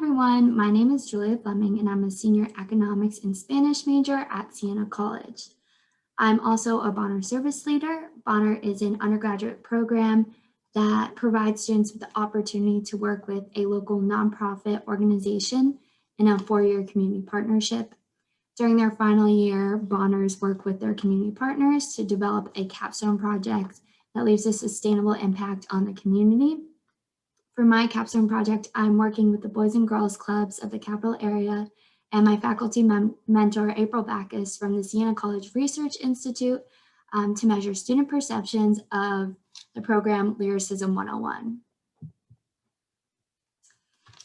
everyone, my name is Julia Fleming and I'm a senior economics and Spanish major at Siena College. I'm also a Bonner Service Leader. Bonner is an undergraduate program that provides students with the opportunity to work with a local nonprofit organization in a 4-year community partnership. During their final year, Bonners work with their community partners to develop a capstone project that leaves a sustainable impact on the community. For my capstone project, I'm working with the Boys and Girls Clubs of the capital area and my faculty mentor, April Backus from the Siena College Research Institute to measure student perceptions of the program Lyricism 101.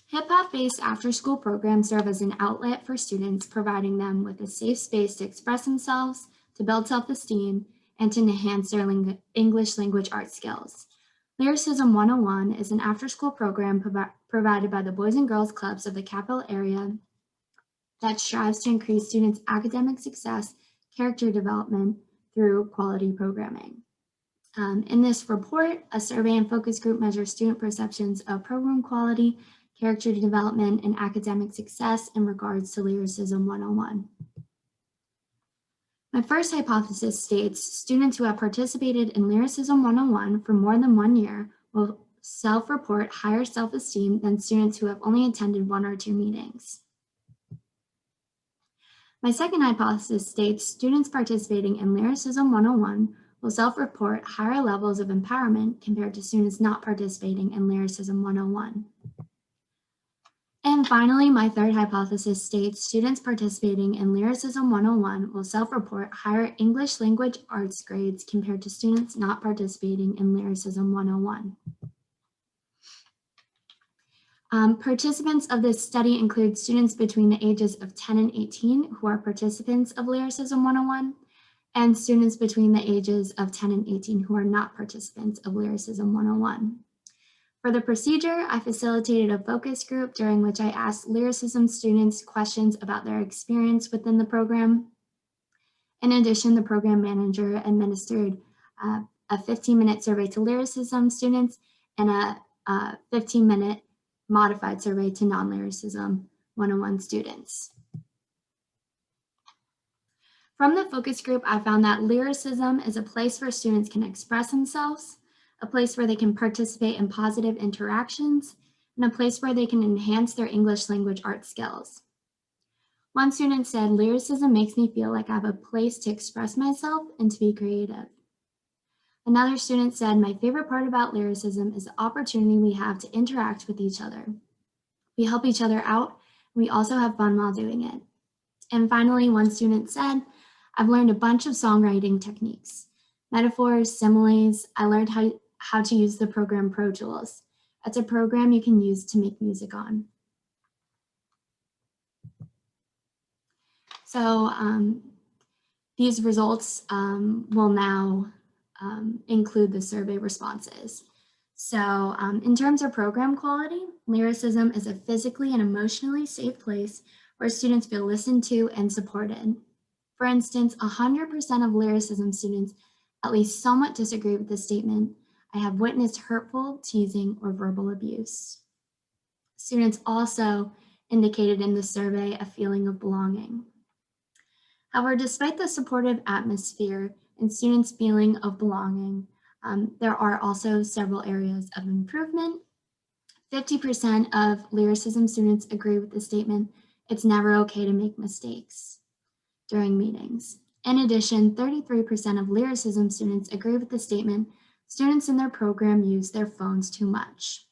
Hip-hop-based after-school programs serve as an outlet for students, providing them with a safe space to express themselves, to build self-esteem, and to enhance their English language arts skills. Lyricism 101 is an after-school program provided by the Boys and Girls Clubs of the capital area that strives to increase students' academic success, character development through quality programming. In this report, a survey and focus group measures student perceptions of program quality, character development, and academic success in regards to Lyricism 101. My first hypothesis states students who have participated in Lyricism 101 for more than 1 year will self-report higher self-esteem than students who have only attended 1 or 2 meetings. My second hypothesis states students participating in Lyricism 101 will self-report higher levels of empowerment compared to students not participating in Lyricism 101. And finally, my third hypothesis states students participating in Lyricism 101 will self-report higher English language arts grades compared to students not participating in Lyricism 101. Participants of this study include students between the ages of 10 and 18 who are participants of Lyricism 101, and students between the ages of 10 and 18 who are not participants of Lyricism 101. For the procedure, I facilitated a focus group during which I asked Lyricism students questions about their experience within the program. In addition, the program manager administered a 15-minute survey to Lyricism students and a 15-minute modified survey to non-Lyricism 101 students. From the focus group, I found that Lyricism is a place where students can express themselves, a place where they can participate in positive interactions, and a place where they can enhance their English language arts skills. One student said, "Lyricism makes me feel like I have a place to express myself and to be creative." Another student said, "My favorite part about Lyricism is the opportunity we have to interact with each other. We help each other out, and we also have fun while doing it." And finally, one student said, "I've learned a bunch of songwriting techniques, metaphors, similes. I learned how to use the program Pro Tools. It's a program you can use to make music on." So these results will now include the survey responses. So in terms of program quality, Lyricism is a physically and emotionally safe place where students feel listened to and supported. For instance, 100% of Lyricism students at least somewhat disagree with the statement, "I have witnessed hurtful, teasing, or verbal abuse." Students also indicated in the survey a feeling of belonging. However, despite the supportive atmosphere and students' feeling of belonging, there are also several areas of improvement. 50% of Lyricism students agree with the statement, "It's never okay to make mistakes" during meetings. In addition, 33% of Lyricism students agree with the statement, "Students in their program use their phones too much."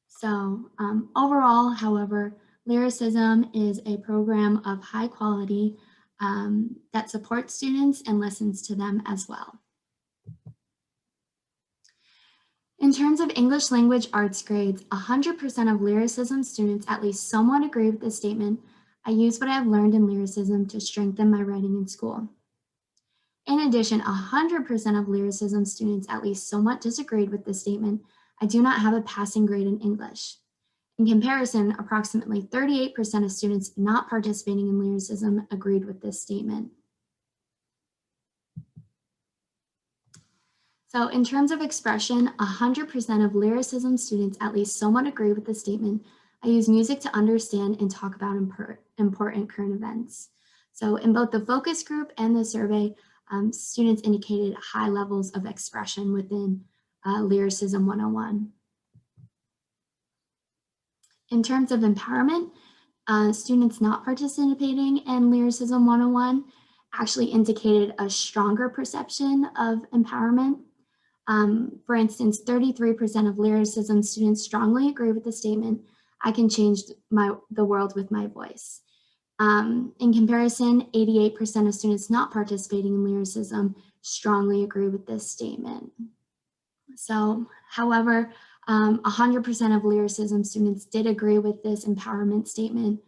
So overall, however, Lyricism is a program of high quality that supports students and listens to them as well. In terms of English language arts grades, 100% of Lyricism students at least somewhat agree with the statement, "I use what I have learned in Lyricism to strengthen my writing in school." In addition, 100% of Lyricism students at least somewhat disagreed with the statement, "I do not have a passing grade in English." In comparison, approximately 38% of students not participating in Lyricism agreed with this statement. So in terms of expression, 100% of Lyricism students at least somewhat agree with the statement, I use music to understand and talk about important current events. So in both the focus group and the survey, students indicated high levels of expression within Lyricism 101. In terms of empowerment, students not participating in Lyricism 101 actually indicated a stronger perception of empowerment. For instance, 33% of lyricism students strongly agree with the statement, "I can change the world with my voice." In comparison, 88% of students not participating in lyricism strongly agree with this statement. So, however, 100% of lyricism students did agree with this empowerment statement.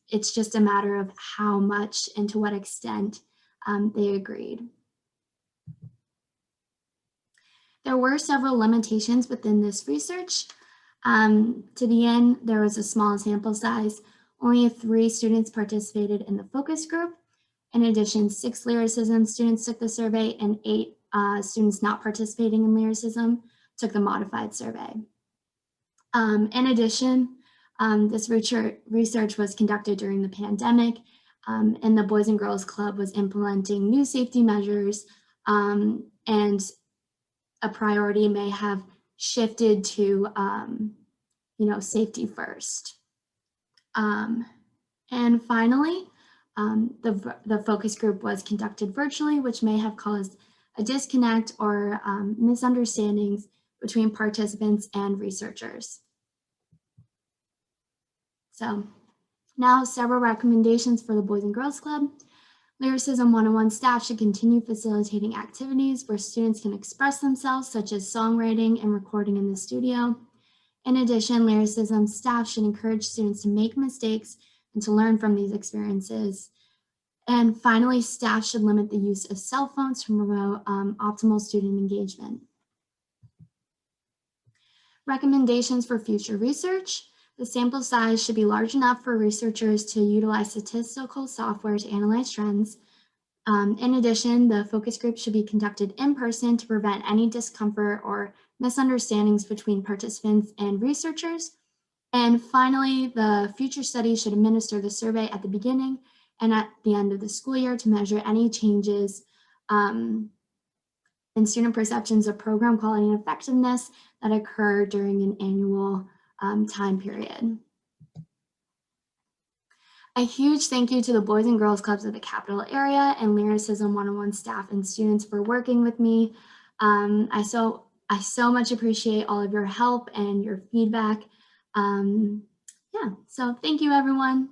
It's just a matter of how much and to what extent they agreed. There were several limitations within this research. To begin, there was a small sample size. Only 3 students participated in the focus group. In addition, 6 lyricism students took the survey and 8 students not participating in lyricism took the modified survey. In addition, this research was conducted during the pandemic, and the Boys and Girls Club was implementing new safety measures, and a priority may have shifted to, safety first. And finally, the focus group was conducted virtually, which may have caused a disconnect or misunderstandings between participants and researchers. So now several recommendations for the Boys and Girls Club. Lyricism 101 staff should continue facilitating activities where students can express themselves, such as songwriting and recording in the studio. In addition, Lyricism staff should encourage students to make mistakes and to learn from these experiences. And finally, staff should limit the use of cell phones to promote optimal student engagement. Recommendations for future research. The sample size should be large enough for researchers to utilize statistical software to analyze trends. In addition, the focus group should be conducted in person to prevent any discomfort or misunderstandings between participants and researchers. And finally, the future study should administer the survey at the beginning and at the end of the school year to measure any changes in student perceptions of program quality and effectiveness that occur during an annual time period. A huge thank you to the Boys and Girls Clubs of the Capital Area and Lyricism 101 staff and students for working with me. I so much appreciate all of your help and your feedback. Yeah, so thank you, everyone.